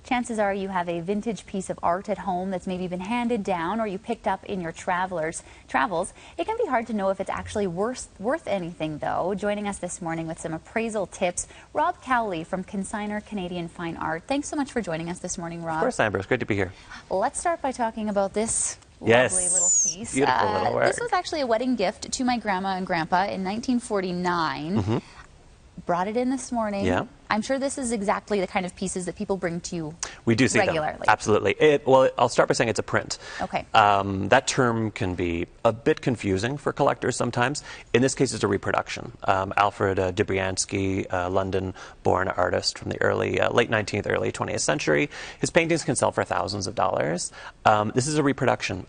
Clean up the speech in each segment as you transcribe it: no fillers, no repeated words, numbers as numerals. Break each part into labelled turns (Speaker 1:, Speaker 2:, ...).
Speaker 1: Chances are you have a vintage piece of art at home that's maybe been handed down or you picked up in your travels. It can be hard to know if it's actually worth anything, though. Joining us this morning with some appraisal tips, Rob Cowley from Consignor Canadian Fine Art. Thanks so much for joining us this morning, Rob.
Speaker 2: Of course, Amber. It's great to be here.
Speaker 1: Let's start by talking about this lovely little piece.
Speaker 2: Beautiful little work.
Speaker 1: This was actually a wedding gift to my grandma and grandpa in 1949. Brought it in this morning.
Speaker 2: Yeah.
Speaker 1: I'm sure this is exactly the kind of pieces that people bring to you
Speaker 2: We do see
Speaker 1: regularly.
Speaker 2: them. Absolutely. Well, I'll start by saying it's a print.
Speaker 1: Okay.
Speaker 2: That term can be a bit confusing for collectors sometimes. In this case, it's a reproduction. Alfred Dobriansky, London-born artist from the late 19th, early 20th century. His paintings can sell for thousands of dollars. This is a reproduction.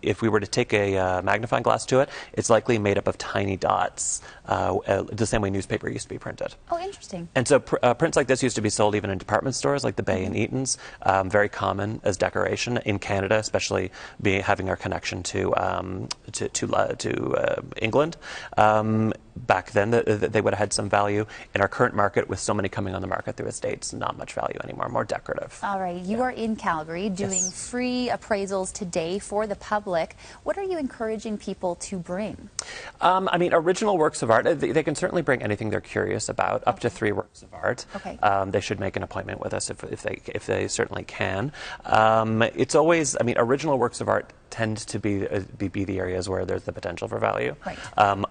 Speaker 2: If we were to take a magnifying glass to it, it's likely made up of tiny dots, the same way newspaper used to be printed.
Speaker 1: Oh, interesting.
Speaker 2: And so prints like this used to be sold even in department stores like the Bay and Eaton's, very common as decoration in Canada, especially having our connection to England. Back then, they would have had some value. In our current market, with so many coming on the market through estates, not much value anymore, more decorative.
Speaker 1: All right, you are in Calgary doing free appraisals today for the public. What are you encouraging people to bring?
Speaker 2: I mean, original works of art, they can certainly bring anything they're curious about, up to 3 works of art.
Speaker 1: Okay.
Speaker 2: They should make an appointment with us if they certainly can. It's always, I mean, original works of art tend to be the areas where there's the potential for value,
Speaker 1: right.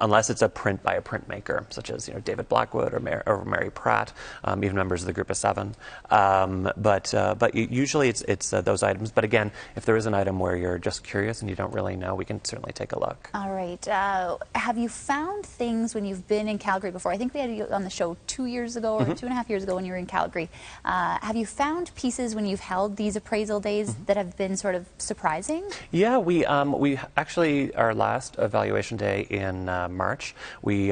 Speaker 2: Unless it's a print by a printmaker, such as David Blackwood or Mary Pratt, even members of the Group of 7. But usually it's those items. But again, if there is an item where you're just curious and you don't really know, we can certainly take a look.
Speaker 1: All right. Have you found things when you've been in Calgary before? I think we had you on the show 2 years ago or 2.5 years ago when you were in Calgary. Have you found pieces when you've held these appraisal days that have been sort of surprising?
Speaker 2: Yeah, we actually, our last Valuation day in March, we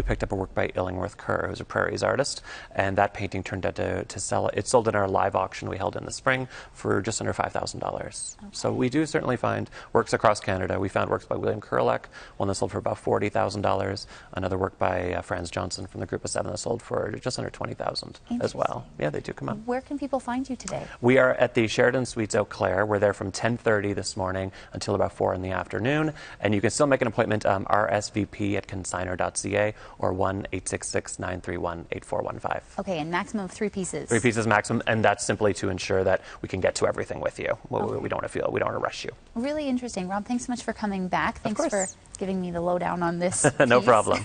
Speaker 2: picked up a work by Illingworth Kerr, who's a Prairies artist, and that painting turned out to sell. It sold in our live auction we held in the spring for just under $5,000. Okay. So we do certainly find works across Canada. We found works by William Kurlak, one that sold for about $40,000. Another work by Franz Johnson from the Group of 7 that sold for just under $20,000 as well. Yeah, they do come up.
Speaker 1: Where can people find you today?
Speaker 2: We are at the Sheraton Suites Eau Claire. We're there from 10:30 this morning until about 4 in the afternoon. And you can still make an appointment, RSVP at consignor.ca or 1-866-931-8415.
Speaker 1: Okay, and maximum of 3 pieces.
Speaker 2: 3 pieces maximum, and that's simply to ensure that we can get to everything with you. Okay. We don't want to rush you. Really
Speaker 1: interesting. Rob, thanks so much for coming back. Thanks for giving me the lowdown on this
Speaker 2: No
Speaker 1: piece.
Speaker 2: problem.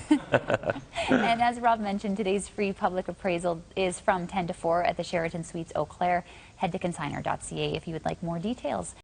Speaker 1: And as Rob mentioned, today's free public appraisal is from 10 to 4 at the Sheraton Suites Eau Claire. Head to consignor.ca if you would like more details.